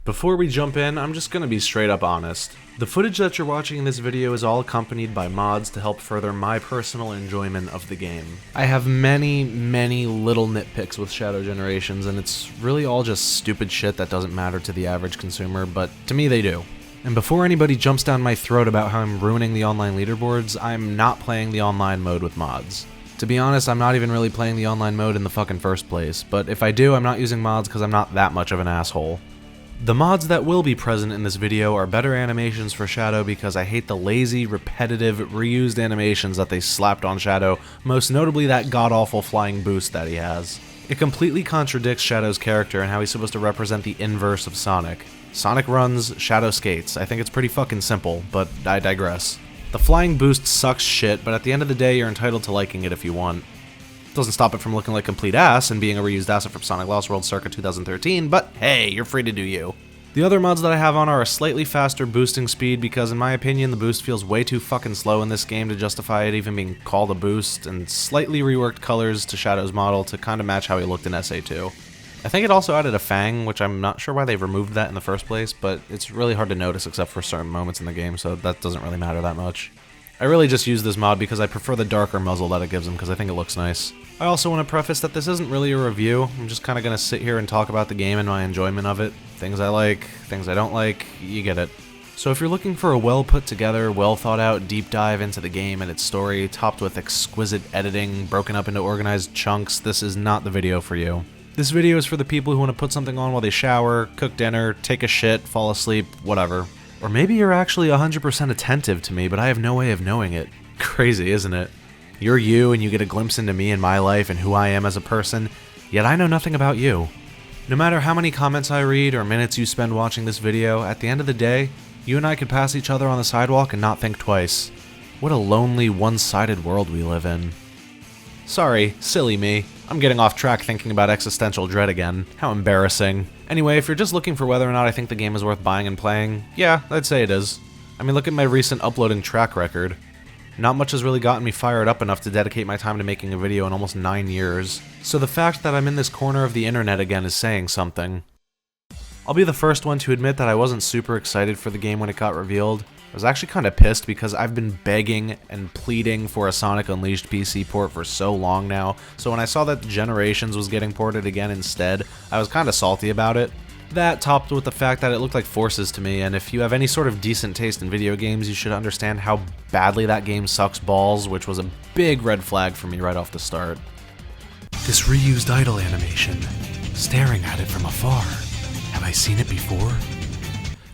Before we jump in, I'm just gonna be straight up honest. The footage that you're watching in this video is all accompanied by mods to help further my personal enjoyment of the game. I have many little nitpicks with Shadow Generations, and it's really all just stupid shit that doesn't matter to the average consumer, but to me they do. And before anybody jumps down my throat about how I'm ruining the online leaderboards, I'm not playing the online mode with mods. To be honest, I'm not even really playing the online mode in the fucking first place, but if I do, I'm not using mods because I'm not that much of an asshole. The mods that will be present in this video are better animations for Shadow because I hate the lazy, repetitive, reused animations that they slapped on Shadow, most notably that god-awful flying boost that he has. It completely contradicts Shadow's character and how he's supposed to represent the inverse of Sonic. Sonic runs, Shadow skates. I think it's pretty fucking simple, but I digress. The flying boost sucks shit, but at the end of the day, you're entitled to liking it if you want. Doesn't stop it from looking like complete ass and being a reused asset from Sonic Lost World circa 2013, but hey, you're free to do you. The other mods that I have on are a slightly faster boosting speed because in my opinion the boost feels way too fucking slow in this game to justify it even being called a boost, and slightly reworked colors to Shadow's model to kinda match how he looked in SA2. I think it also added a fang, which I'm not sure why they removed that in the first place, but it's really hard to notice except for certain moments in the game, so that doesn't really matter that much. I really just use this mod because I prefer the darker muzzle that it gives him because I think it looks nice. I also want to preface that this isn't really a review. I'm just kind of going to sit here and talk about the game and my enjoyment of it. Things I like, things I don't like, you get it. So if you're looking for a well put together, well thought out deep dive into the game and its story, topped with exquisite editing, broken up into organized chunks, this is not the video for you. This video is for the people who want to put something on while they shower, cook dinner, take a shit, fall asleep, whatever. Or maybe you're actually 100% attentive to me, but I have no way of knowing it. Crazy, isn't it? You're you, and you get a glimpse into me and my life and who I am as a person, yet I know nothing about you. No matter how many comments I read or minutes you spend watching this video, at the end of the day, you and I could pass each other on the sidewalk and not think twice. What a lonely, one-sided world we live in. Sorry, silly me. I'm getting off track thinking about existential dread again. How embarrassing. Anyway, if you're just looking for whether or not I think the game is worth buying and playing, yeah, I'd say it is. I mean, look at my recent uploading track record. Not much has really gotten me fired up enough to dedicate my time to making a video in almost 9 years. So the fact that I'm in this corner of the internet again is saying something. I'll be the first one to admit that I wasn't super excited for the game when it got revealed. I was actually kind of pissed because I've been begging and pleading for a Sonic Unleashed PC port for so long now, so when I saw that Generations was getting ported again instead, I was kind of salty about it. That topped with the fact that it looked like Forces to me, and if you have any sort of decent taste in video games, you should understand how badly that game sucks balls, which was a big red flag for me right off the start. This reused idle animation, staring at it from afar. Have I seen it before?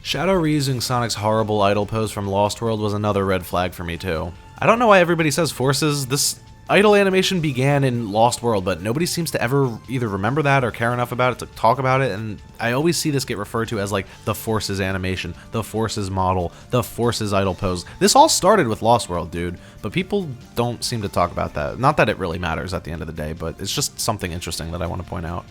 Shadow reusing Sonic's horrible idle pose from Lost World was another red flag for me too. I don't know why everybody says Forces. This idle animation began in Lost World, but nobody seems to ever either remember that or care enough about it to talk about it, and I always see this get referred to as like the Forces animation, the Forces model, the Forces idle pose. This all started with Lost World, dude, but people don't seem to talk about that. Not that it really matters at the end of the day, but it's just something interesting that I want to point out.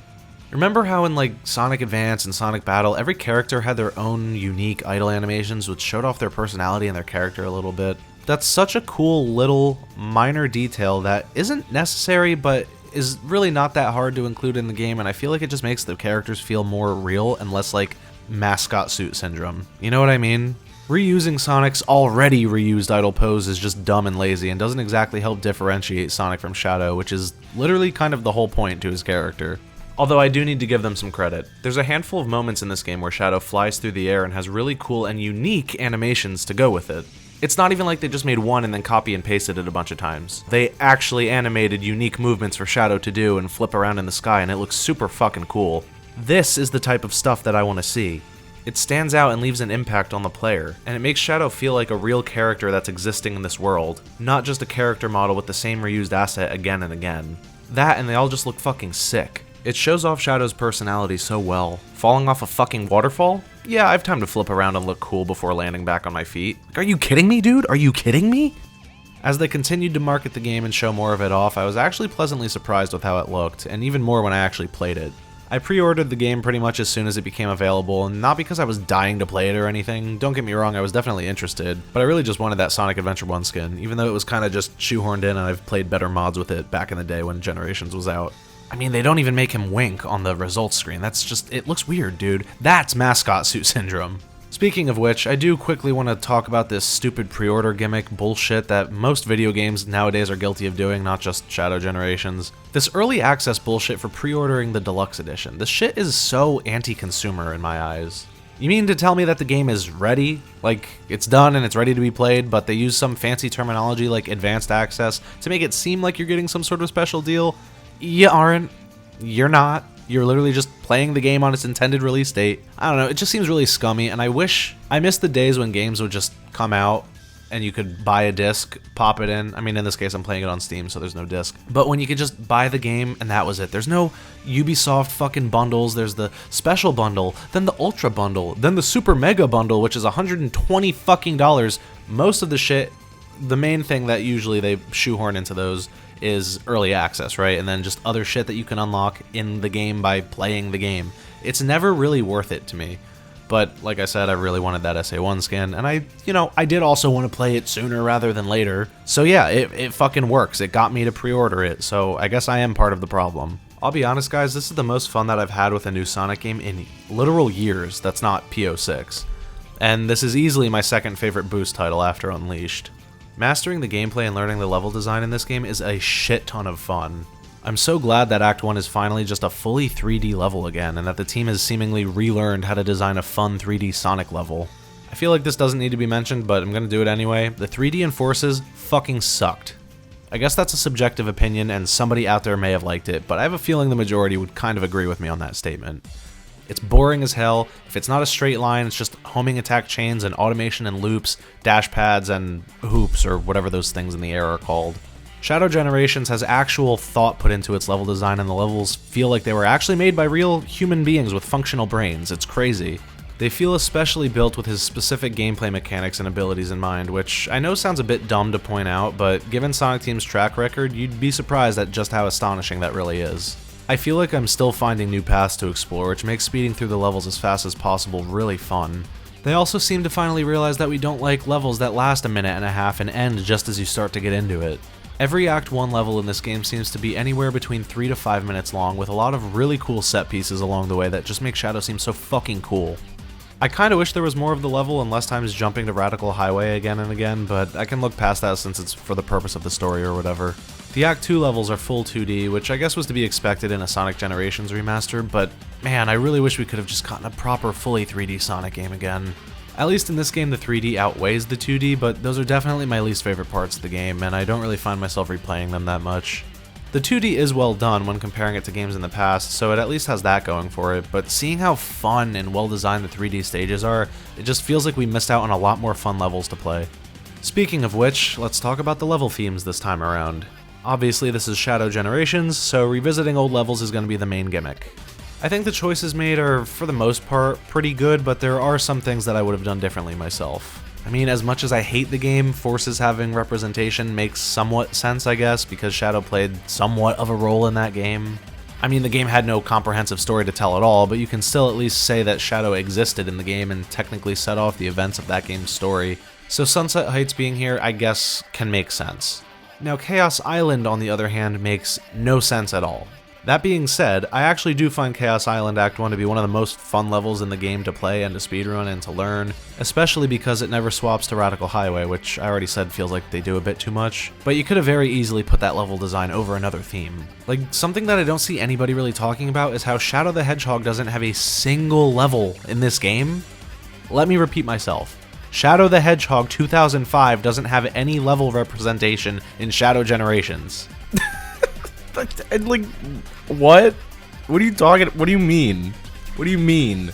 Remember how in like Sonic Advance and Sonic Battle, every character had their own unique idle animations which showed off their personality and their character a little bit? That's such a cool little minor detail that isn't necessary but is really not that hard to include in the game, and I feel like it just makes the characters feel more real and less like mascot suit syndrome. You know what I mean? Reusing Sonic's already reused idle pose is just dumb and lazy and doesn't exactly help differentiate Sonic from Shadow, which is literally kind of the whole point to his character. Although I do need to give them some credit. There's a handful of moments in this game where Shadow flies through the air and has really cool and unique animations to go with it. It's not even like they just made one and then copy and pasted it a bunch of times. They actually animated unique movements for Shadow to do and flip around in the sky, and it looks super fucking cool. This is the type of stuff that I want to see. It stands out and leaves an impact on the player, and it makes Shadow feel like a real character that's existing in this world, not just a character model with the same reused asset again and again. That, and they all just look fucking sick. It shows off Shadow's personality so well. Falling off a fucking waterfall? Yeah, I have time to flip around and look cool before landing back on my feet. Like, are you kidding me, dude? Are you kidding me? As they continued to market the game and show more of it off, I was actually pleasantly surprised with how it looked, and even more when I actually played it. I pre-ordered the game pretty much as soon as it became available, and not because I was dying to play it or anything. Don't get me wrong, I was definitely interested, but I really just wanted that Sonic Adventure 1 skin, even though it was kind of just shoehorned in and I've played better mods with it back in the day when Generations was out. I mean, they don't even make him wink on the results screen. That's just, it looks weird, dude. That's mascot suit syndrome. Speaking of which, I do quickly want to talk about this stupid pre-order gimmick bullshit that most video games nowadays are guilty of doing, not just Shadow Generations. This early access bullshit for pre-ordering the deluxe edition. This shit is so anti-consumer in my eyes. You mean to tell me that the game is ready? Like, it's done and it's ready to be played, but they use some fancy terminology like advanced access to make it seem like you're getting some sort of special deal? You aren't. You're not. You're literally just playing the game on its intended release date. I don't know, it just seems really scummy, and I miss the days when games would just come out and you could buy a disc, pop it in. I mean, in this case, I'm playing it on Steam, so there's no disc. But when you could just buy the game and that was it. There's no Ubisoft fucking bundles. There's the special bundle, then the ultra bundle, then the super mega bundle, which is $120 fucking dollars. Most of the shit, the main thing that usually they shoehorn into those is early access, right? And then just other shit that you can unlock in the game by playing the game. It's never really worth it to me. But like I said, I really wanted that SA1 skin, and I did also want to play it sooner rather than later. So yeah, it fucking works. It got me to pre-order it, so I guess I am part of the problem. I'll be honest, guys, this is the most fun that I've had with a new Sonic game in literal years. That's not PO6. And this is easily my second favorite boost title after Unleashed. Mastering the gameplay and learning the level design in this game is a shit ton of fun. I'm so glad that Act 1 is finally just a fully 3D level again, and that the team has seemingly relearned how to design a fun 3D Sonic level. I feel like this doesn't need to be mentioned, but I'm gonna do it anyway. The 3D Enforces fucking sucked. I guess that's a subjective opinion, and somebody out there may have liked it, but I have a feeling the majority would kind of agree with me on that statement. It's boring as hell. If it's not a straight line, it's just homing attack chains and automation and loops, dash pads and hoops, or whatever those things in the air are called. Shadow Generations has actual thought put into its level design, and the levels feel like they were actually made by real human beings with functional brains. It's crazy. They feel especially built with his specific gameplay mechanics and abilities in mind, which I know sounds a bit dumb to point out, but given Sonic Team's track record, you'd be surprised at just how astonishing that really is. I feel like I'm still finding new paths to explore, which makes speeding through the levels as fast as possible really fun. They also seem to finally realize that we don't like levels that last a minute and a half and end just as you start to get into it. Every Act 1 level in this game seems to be anywhere between 3 to 5 minutes long, with a lot of really cool set pieces along the way that just make Shadow seem so fucking cool. I kinda wish there was more of the level and less times jumping to Radical Highway again and again, but I can look past that since it's for the purpose of the story or whatever. The Act 2 levels are full 2D, which I guess was to be expected in a Sonic Generations remaster, but man, I really wish we could have just gotten a proper fully 3D Sonic game again. At least in this game the 3D outweighs the 2D, but those are definitely my least favorite parts of the game, and I don't really find myself replaying them that much. The 2D is well done when comparing it to games in the past, so it at least has that going for it, but seeing how fun and well designed the 3D stages are, it just feels like we missed out on a lot more fun levels to play. Speaking of which, let's talk about the level themes this time around. Obviously this is Shadow Generations, so revisiting old levels is going to be the main gimmick. I think the choices made are, for the most part, pretty good, but there are some things that I would have done differently myself. I mean, as much as I hate the game, Forces having representation makes somewhat sense, I guess, because Shadow played somewhat of a role in that game. I mean, the game had no comprehensive story to tell at all, but you can still at least say that Shadow existed in the game and technically set off the events of that game's story. So Sunset Heights being here, I guess, can make sense. Now, Chaos Island, on the other hand, makes no sense at all. That being said, I actually do find Chaos Island Act 1 to be one of the most fun levels in the game to play and to speedrun and to learn, especially because it never swaps to Radical Highway, which I already said feels like they do a bit too much, but you could have very easily put that level design over another theme. Like, something that I don't see anybody really talking about is how Shadow the Hedgehog doesn't have a single level in this game. Let me repeat myself. Shadow the Hedgehog 2005 doesn't have any level representation in Shadow Generations. Like, what? What are you talking? What do you mean? What do you mean?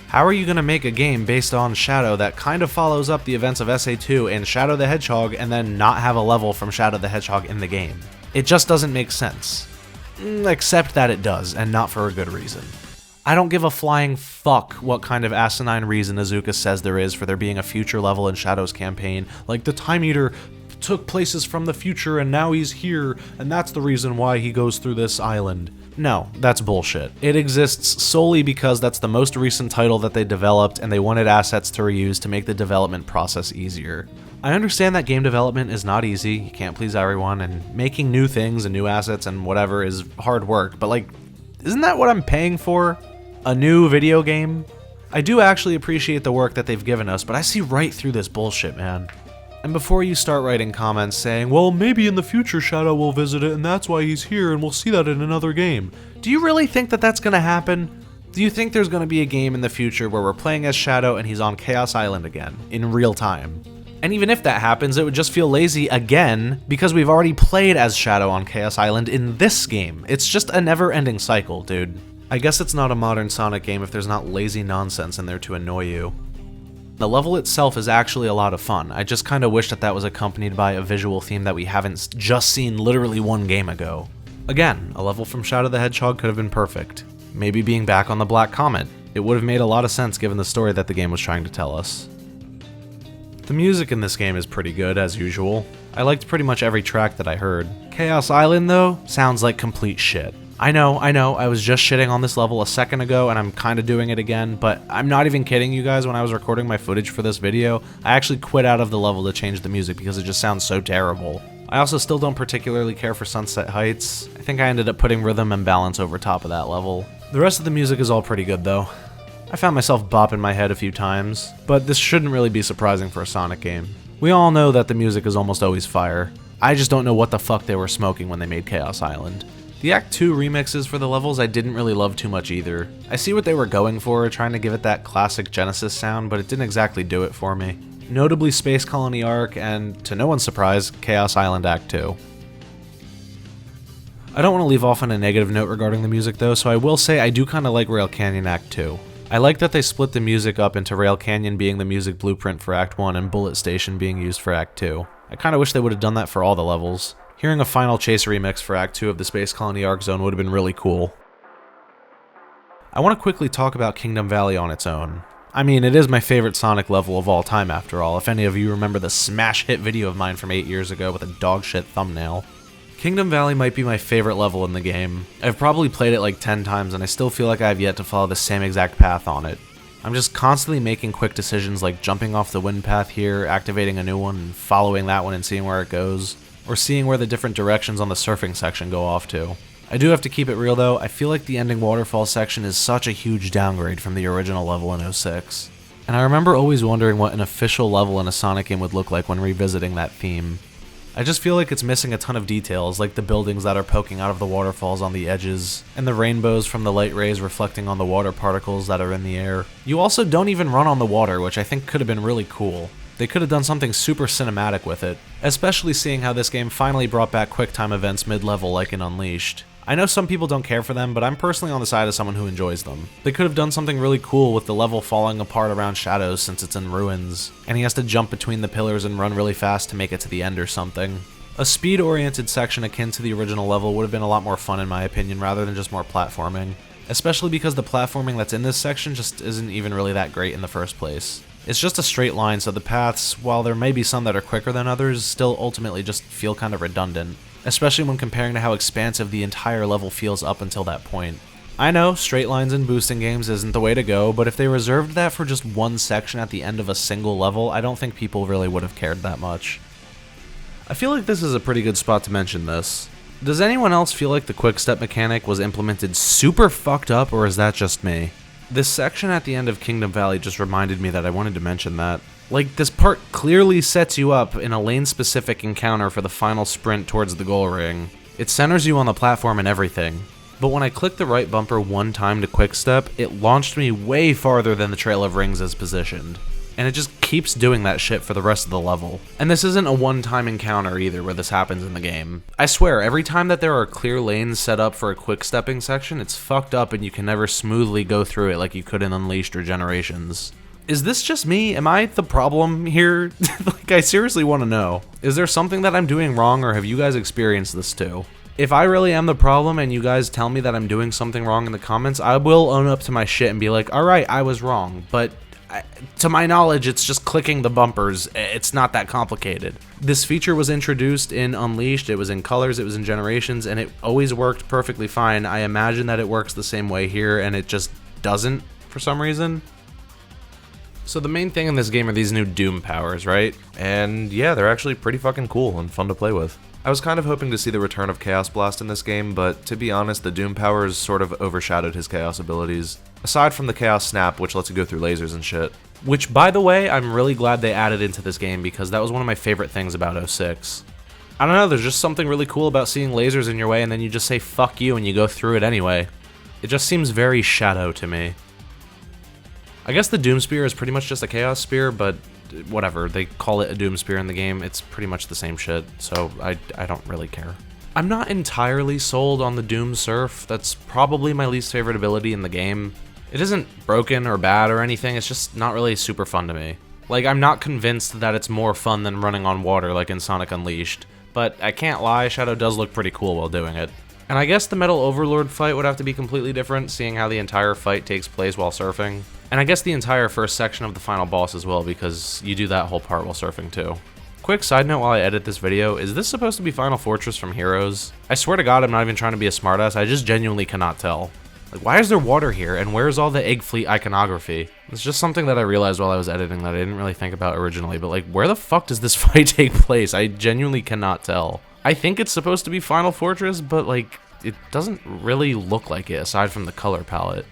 How are you gonna make a game based on Shadow that kind of follows up the events of SA2 and Shadow the Hedgehog and then not have a level from Shadow the Hedgehog in the game? It just doesn't make sense. Except that it does, and not for a good reason. I don't give a flying fuck what kind of asinine reason Azuka says there is for there being a future level in Shadow's campaign, like the Time Eater took places from the future and now he's here, and that's the reason why he goes through this island. No, that's bullshit. It exists solely because that's the most recent title that they developed and they wanted assets to reuse to make the development process easier. I understand that game development is not easy, you can't please everyone, and making new things and new assets and whatever is hard work, but like, isn't that what I'm paying for? A new video game? I do actually appreciate the work that they've given us, but I see right through this bullshit, man. And before you start writing comments saying, well, maybe in the future Shadow will visit it and that's why he's here and we'll see that in another game. Do you really think that that's gonna happen? Do you think there's gonna be a game in the future where we're playing as Shadow and he's on Chaos Island again, in real time? And even if that happens, it would just feel lazy again, because we've already played as Shadow on Chaos Island in this game. It's just a never-ending cycle, dude. I guess it's not a modern Sonic game if there's not lazy nonsense in there to annoy you. The level itself is actually a lot of fun. I just kinda wish that that was accompanied by a visual theme that we haven't just seen literally one game ago. Again, a level from Shadow the Hedgehog could have been perfect. Maybe being back on the Black Comet. It would have made a lot of sense given the story that the game was trying to tell us. The music in this game is pretty good, as usual. I liked pretty much every track that I heard. Chaos Island, though, sounds like complete shit. I know, I was just shitting on this level a second ago, and I'm kinda doing it again, but I'm not even kidding you guys. When I was recording my footage for this video, I actually quit out of the level to change the music because it just sounds so terrible. I also still don't particularly care for Sunset Heights. I think I ended up putting rhythm and balance over top of that level. The rest of the music is all pretty good, though. I found myself bopping my head a few times, but this shouldn't really be surprising for a Sonic game. We all know that the music is almost always fire. I just don't know what the fuck they were smoking when they made Chaos Island. The Act 2 remixes for the levels I didn't really love too much either. I see what they were going for, trying to give it that classic Genesis sound, but it didn't exactly do it for me. Notably Space Colony Arc, and to no one's surprise, Chaos Island Act 2. I don't want to leave off on a negative note regarding the music though, so I will say I do kinda like Rail Canyon Act 2. I like that they split the music up into Rail Canyon being the music blueprint for Act 1 and Bullet Station being used for Act 2. I kinda wish they would have done that for all the levels. Hearing a Final Chase remix for Act 2 of the Space Colony Arc Zone would have been really cool. I want to quickly talk about Kingdom Valley on its own. I mean, it is my favorite Sonic level of all time after all, if any of you remember the smash hit video of mine from 8 years ago with a dogshit thumbnail. Kingdom Valley might be my favorite level in the game. I've probably played it like 10 times and I still feel like I have yet to follow the same exact path on it. I'm just constantly making quick decisions like jumping off the wind path here, activating a new one, and following that one and seeing where it goes, or seeing where the different directions on the surfing section go off to. I do have to keep it real though, I feel like the ending waterfall section is such a huge downgrade from the original level in 06. And I remember always wondering what an official level in a Sonic game would look like when revisiting that theme. I just feel like it's missing a ton of details, like the buildings that are poking out of the waterfalls on the edges, and the rainbows from the light rays reflecting on the water particles that are in the air. You also don't even run on the water, which I think could have been really cool. They could have done something super cinematic with it, especially seeing how this game finally brought back QuickTime events mid-level like in Unleashed. I know some people don't care for them, but I'm personally on the side of someone who enjoys them. They could have done something really cool with the level falling apart around Shadows since it's in ruins, and he has to jump between the pillars and run really fast to make it to the end or something. A speed-oriented section akin to the original level would have been a lot more fun in my opinion, rather than just more platforming. Especially because the platforming that's in this section just isn't even really that great in the first place. It's just a straight line, so the paths, while there may be some that are quicker than others, still ultimately just feel kind of redundant. Especially when comparing to how expansive the entire level feels up until that point. I know, straight lines in boosting games isn't the way to go, but if they reserved that for just one section at the end of a single level, I don't think people really would have cared that much. I feel like this is a pretty good spot to mention this. Does anyone else feel like the Quickstep mechanic was implemented super fucked up, or is that just me? This section at the end of Kingdom Valley just reminded me that I wanted to mention that. Like, this part clearly sets you up in a lane-specific encounter for the final sprint towards the goal ring. It centers you on the platform and everything. But when I clicked the right bumper one time to Quickstep, it launched me way farther than the Trail of Rings is positioned. And it just keeps doing that shit for the rest of the level. And this isn't a one-time encounter either where this happens in the game. I swear, every time that there are clear lanes set up for a quick-stepping section, it's fucked up and you can never smoothly go through it like you could in Unleashed or Generations. Is this just me? Am I the problem here? Like, I seriously want to know. Is there something that I'm doing wrong, or have you guys experienced this too? If I really am the problem and you guys tell me that I'm doing something wrong in the comments, I will own up to my shit and be like, alright, I was wrong, but to my knowledge, it's just clicking the bumpers. It's not that complicated. This feature was introduced in Unleashed, it was in Colors, it was in Generations, and it always worked perfectly fine. I imagine that it works the same way here, and it just doesn't for some reason. So the main thing in this game are these new Doom powers, right? And yeah, they're actually pretty fucking cool and fun to play with. I was kind of hoping to see the return of Chaos Blast in this game, but to be honest, the Doom powers sort of overshadowed his Chaos abilities. Aside from the Chaos Snap, which lets you go through lasers and shit. Which, by the way, I'm really glad they added into this game because that was one of my favorite things about 06. I don't know, there's just something really cool about seeing lasers in your way and then you just say fuck you and you go through it anyway. It just seems very Shadow to me. I guess the Doom Spear is pretty much just a Chaos Spear, but whatever, they call it a Doom Spear in the game, it's pretty much the same shit, so I don't really care. I'm not entirely sold on the Doom Surf, that's probably my least favorite ability in the game. It isn't broken or bad or anything, it's just not really super fun to me. Like, I'm not convinced that it's more fun than running on water like in Sonic Unleashed, but I can't lie, Shadow does look pretty cool while doing it. And I guess the Metal Overlord fight would have to be completely different, seeing how the entire fight takes place while surfing. And I guess the entire first section of the final boss as well, because you do that whole part while surfing too. Quick side note while I edit this video, is this supposed to be Final Fortress from Heroes? I swear to god I'm not even trying to be a smartass, I just genuinely cannot tell. Like, why is there water here, and where's all the Egg Fleet iconography? It's just something that I realized while I was editing that I didn't really think about originally, but like, where the fuck does this fight take place? I genuinely cannot tell. I think it's supposed to be Final Fortress, but like, it doesn't really look like it aside from the color palette.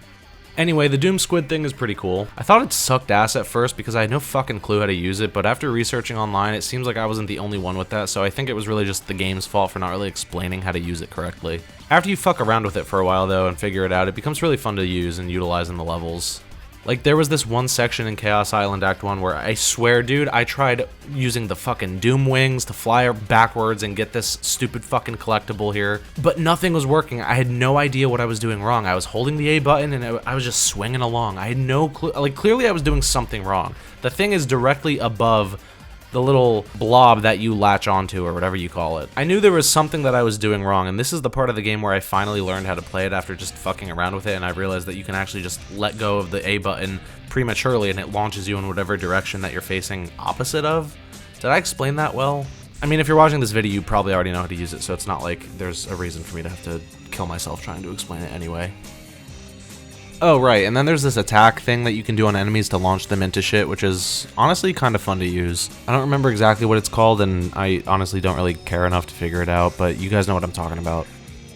Anyway, the Doom Squid thing is pretty cool. I thought it sucked ass at first because I had no fucking clue how to use it, but after researching online, it seems like I wasn't the only one with that, so I think it was really just the game's fault for not really explaining how to use it correctly. After you fuck around with it for a while though and figure it out, it becomes really fun to use and utilize in the levels. Like, there was this one section in Chaos Island Act 1 where I swear, dude, I tried using the fucking Doom Wings to fly backwards and get this stupid fucking collectible here, but nothing was working. I had no idea what I was doing wrong. I was holding the A button and I was just swinging along. I had no clue. Like, clearly I was doing something wrong. The thing is directly above the little blob that you latch onto or whatever you call it. I knew there was something that I was doing wrong, and this is the part of the game where I finally learned how to play it after just fucking around with it, and I realized that you can actually just let go of the A button prematurely and it launches you in whatever direction that you're facing opposite of. Did I explain that well? I mean, if you're watching this video, you probably already know how to use it, so it's not like there's a reason for me to have to kill myself trying to explain it anyway. Oh, right, and then there's this attack thing that you can do on enemies to launch them into shit, which is honestly kind of fun to use. I don't remember exactly what it's called, and I honestly don't really care enough to figure it out, but you guys know what I'm talking about.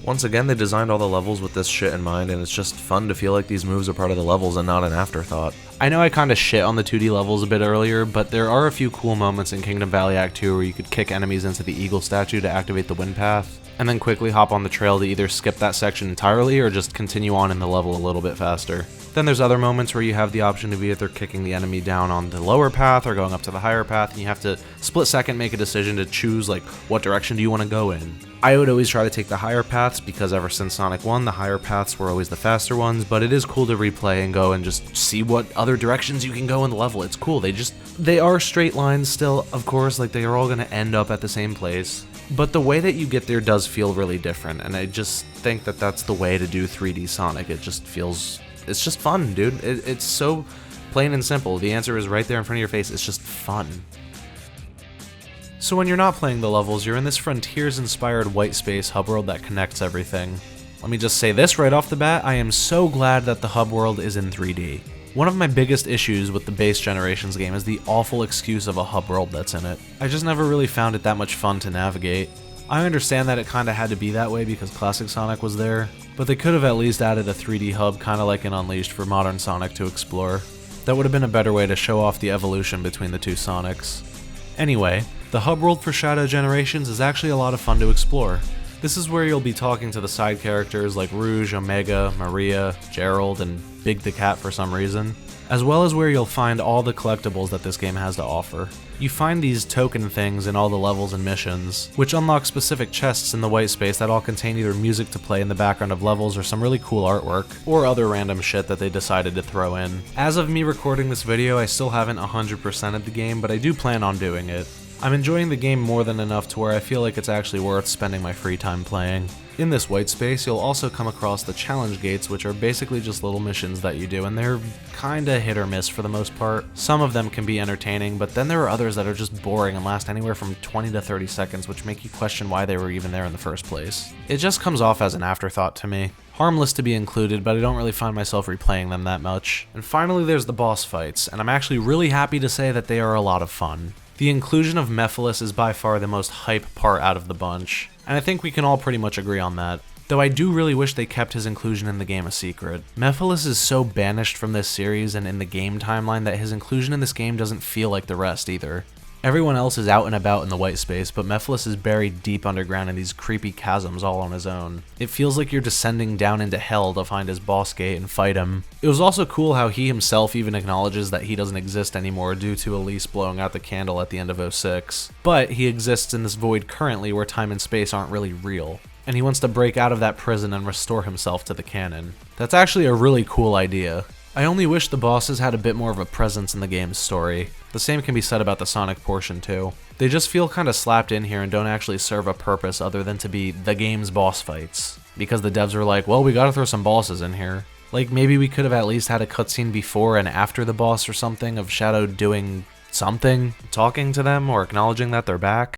Once again, they designed all the levels with this shit in mind, and it's just fun to feel like these moves are part of the levels and not an afterthought. I know I kind of shit on the 2D levels a bit earlier, but there are a few cool moments in Kingdom Valley Act 2 where you could kick enemies into the eagle statue to activate the wind path, and then quickly hop on the trail to either skip that section entirely or just continue on in the level a little bit faster. Then there's other moments where you have the option of either kicking the enemy down on the lower path or going up to the higher path, and you have to split second make a decision to choose like what direction do you want to go in. I would always try to take the higher paths because ever since Sonic 1, the higher paths were always the faster ones, but it is cool to replay and go and just see what other directions you can go in the level. It's cool. They are straight lines still, of course, like they are all going to end up at the same place. But the way that you get there does feel really different, and I just think that that's the way to do 3D Sonic. It just feels... it's just fun, dude. It's so plain and simple. The answer is right there in front of your face. It's just fun. So when you're not playing the levels, you're in this Frontiers-inspired white space hub world that connects everything. Let me just say this right off the bat, I am so glad that the hub world is in 3D. One of my biggest issues with the base Generations game is the awful excuse of a hub world that's in it. I just never really found it that much fun to navigate. I understand that it kinda had to be that way because Classic Sonic was there, but they could have at least added a 3D hub kinda like in Unleashed for modern Sonic to explore. That would have been a better way to show off the evolution between the two Sonics. Anyway, the hub world for Shadow Generations is actually a lot of fun to explore. This is where you'll be talking to the side characters like Rouge, Omega, Maria, Gerald, and Big the Cat for some reason, as well as where you'll find all the collectibles that this game has to offer. You find these token things in all the levels and missions, which unlock specific chests in the white space that all contain either music to play in the background of levels or some really cool artwork, or other random shit that they decided to throw in. As of me recording this video, I still haven't 100%ed the game, but I do plan on doing it. I'm enjoying the game more than enough to where I feel like it's actually worth spending my free time playing. In this white space, you'll also come across the challenge gates, which are basically just little missions that you do, and they're kinda hit or miss for the most part. Some of them can be entertaining, but then there are others that are just boring and last anywhere from 20 to 30 seconds, which make you question why they were even there in the first place. It just comes off as an afterthought to me. Harmless to be included, but I don't really find myself replaying them that much. And finally there's the boss fights, and I'm actually really happy to say that they are a lot of fun. The inclusion of Mephiles is by far the most hype part out of the bunch, and I think we can all pretty much agree on that. Though I do really wish they kept his inclusion in the game a secret. Mephiles is so banished from this series and in the game timeline that his inclusion in this game doesn't feel like the rest either. Everyone else is out and about in the white space, but Mephiles is buried deep underground in these creepy chasms all on his own. It feels like you're descending down into hell to find his boss gate and fight him. It was also cool how he himself even acknowledges that he doesn't exist anymore due to Elise blowing out the candle at the end of 06. But he exists in this void currently where time and space aren't really real. And he wants to break out of that prison and restore himself to the canon. That's actually a really cool idea. I only wish the bosses had a bit more of a presence in the game's story. The same can be said about the Sonic portion too. They just feel kinda slapped in here and don't actually serve a purpose other than to be the game's boss fights. Because the devs were like, well, we gotta throw some bosses in here. Like maybe we could have at least had a cutscene before and after the boss or something of Shadow doing something, talking to them or acknowledging that they're back.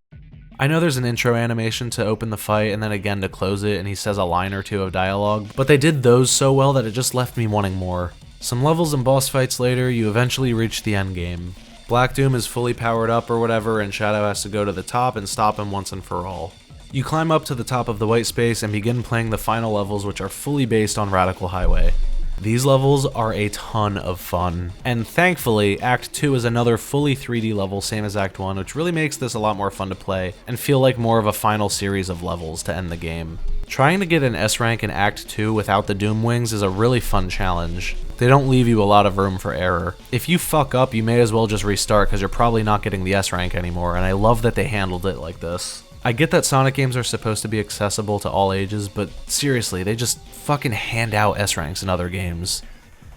I know there's an intro animation to open the fight and then again to close it and he says a line or two of dialogue, but they did those so well that it just left me wanting more. Some levels and boss fights later, you eventually reach the endgame. Black Doom is fully powered up or whatever and Shadow has to go to the top and stop him once and for all. You climb up to the top of the white space and begin playing the final levels, which are fully based on Radical Highway. These levels are a ton of fun, and thankfully Act 2 is another fully 3D level, same as Act 1, which really makes this a lot more fun to play and feel like more of a final series of levels to end the game. Trying to get an S rank in Act 2 without the Doom Wings is a really fun challenge. They don't leave you a lot of room for error. If you fuck up, you may as well just restart because you're probably not getting the S rank anymore, and I love that they handled it like this. I get that Sonic games are supposed to be accessible to all ages, but seriously, they just fucking hand out S ranks in other games.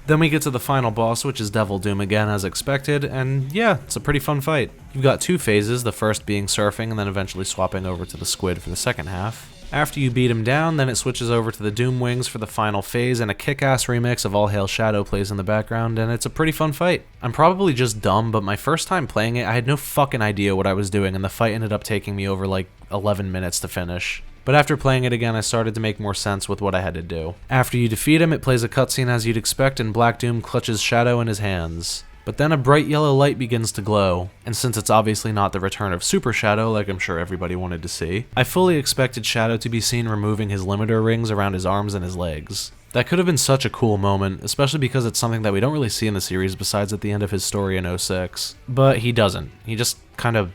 Then we get to the final boss, which is Devil Doom again as expected, and yeah, it's a pretty fun fight. You've got two phases, the first being surfing and then eventually swapping over to the squid for the second half. After you beat him down, then it switches over to the Doom Wings for the final phase, and a kick-ass remix of All Hail Shadow plays in the background, and it's a pretty fun fight. I'm probably just dumb, but my first time playing it, I had no fucking idea what I was doing, and the fight ended up taking me over like 11 minutes to finish. But after playing it again, I started to make more sense with what I had to do. After you defeat him, it plays a cutscene as you'd expect, and Black Doom clutches Shadow in his hands. But then a bright yellow light begins to glow, and since it's obviously not the return of Super Shadow like I'm sure everybody wanted to see, I fully expected Shadow to be seen removing his limiter rings around his arms and his legs. That could have been such a cool moment, especially because it's something that we don't really see in the series besides at the end of his story in 06. But he doesn't. He just kind of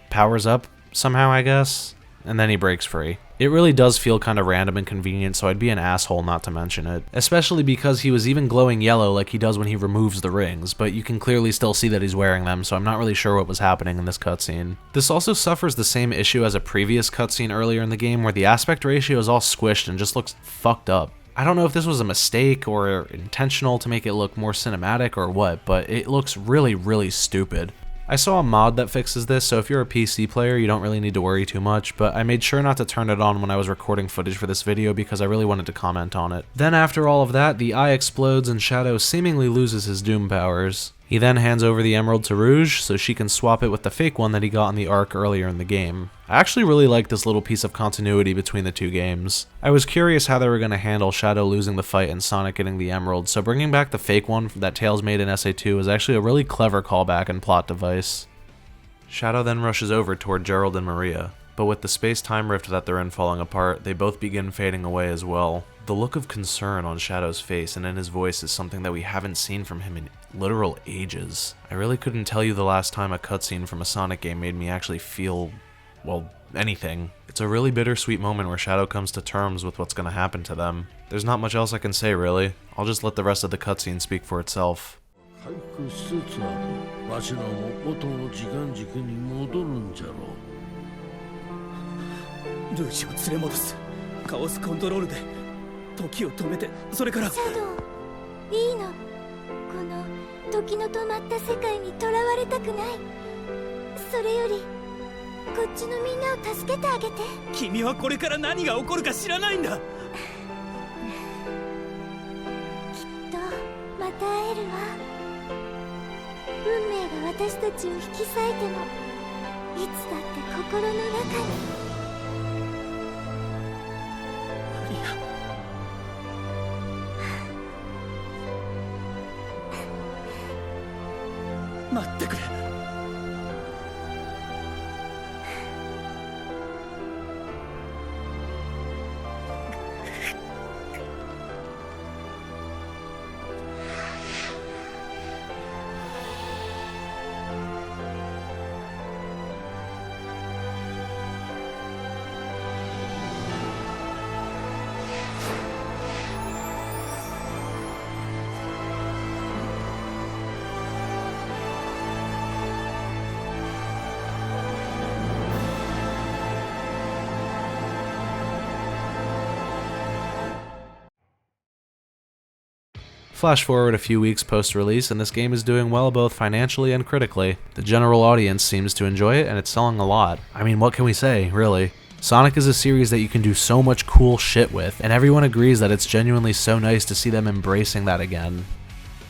powers up somehow, I guess, and then he breaks free. It really does feel kind of random and convenient, so I'd be an asshole not to mention it. Especially because he was even glowing yellow like he does when he removes the rings, but you can clearly still see that he's wearing them, so I'm not really sure what was happening in this cutscene. This also suffers the same issue as a previous cutscene earlier in the game where the aspect ratio is all squished and just looks fucked up. I don't know if this was a mistake or intentional to make it look more cinematic or what, but it looks really, really stupid. I saw a mod that fixes this, so if you're a PC player, you don't really need to worry too much, but I made sure not to turn it on when I was recording footage for this video because I really wanted to comment on it. Then after all of that, the eye explodes and Shadow seemingly loses his Doom powers. He then hands over the emerald to Rouge so she can swap it with the fake one that he got in the Ark earlier in the game. I actually really like this little piece of continuity between the two games. I was curious how they were going to handle Shadow losing the fight and Sonic getting the emerald, so bringing back the fake one that Tails made in SA2 is actually a really clever callback and plot device. Shadow then rushes over toward Gerald and Maria, but with the space-time rift that they're in falling apart, they both begin fading away as well. The look of concern on Shadow's face and in his voice is something that we haven't seen from him in literal ages. I really couldn't tell you the last time a cutscene from a Sonic game made me actually feel, well, anything. It's a really bittersweet moment where Shadow comes to terms with what's gonna happen to them. There's not much else I can say really. I'll just let the rest of the cutscene speak for itself. わしらも元の時間軸に戻るんじゃろう。ルージを連れ戻す。カオスコントロールで時を止めて、それから。シャドウ、いいの。この時の止まった世界に囚われたくない。それよりこっちのみんなを助けてあげて。君はこれから何が起こるか知らないんだ。きっとまた会えるわ。運命が私たちを引き裂いてもいつだって心の中に。マリア、待ってくれ。Flash forward a few weeks post-release, and this game is doing well both financially and critically. The general audience seems to enjoy it, and it's selling a lot. I mean, what can we say, really? Sonic is a series that you can do so much cool shit with, and everyone agrees that it's genuinely so nice to see them embracing that again.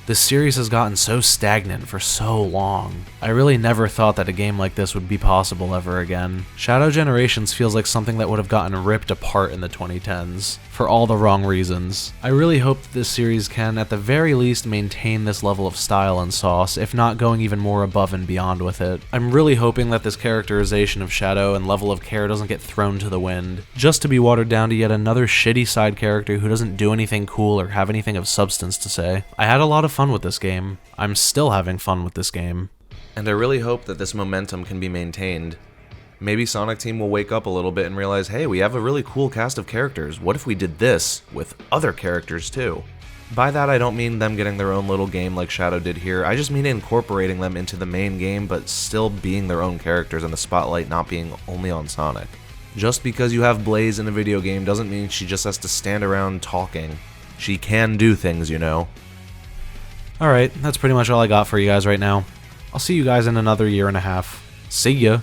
This series has gotten so stagnant for so long. I really never thought that a game like this would be possible ever again. Shadow Generations feels like something that would have gotten ripped apart in the 2010s, for all the wrong reasons. I really hope that this series can, at the very least, maintain this level of style and sauce, if not going even more above and beyond with it. I'm really hoping that this characterization of Shadow and level of care doesn't get thrown to the wind, just to be watered down to yet another shitty side character who doesn't do anything cool or have anything of substance to say. I had a lot of fun with this game. I'm still having fun with this game. And I really hope that this momentum can be maintained. Maybe Sonic Team will wake up a little bit and realize, hey, we have a really cool cast of characters. What if we did this with other characters too? By that I don't mean them getting their own little game like Shadow did here, I just mean incorporating them into the main game but still being their own characters and the spotlight not being only on Sonic. Just because you have Blaze in a video game doesn't mean she just has to stand around talking. She can do things, you know. Alright, that's pretty much all I got for you guys right now. I'll see you guys in another year and a half. See ya!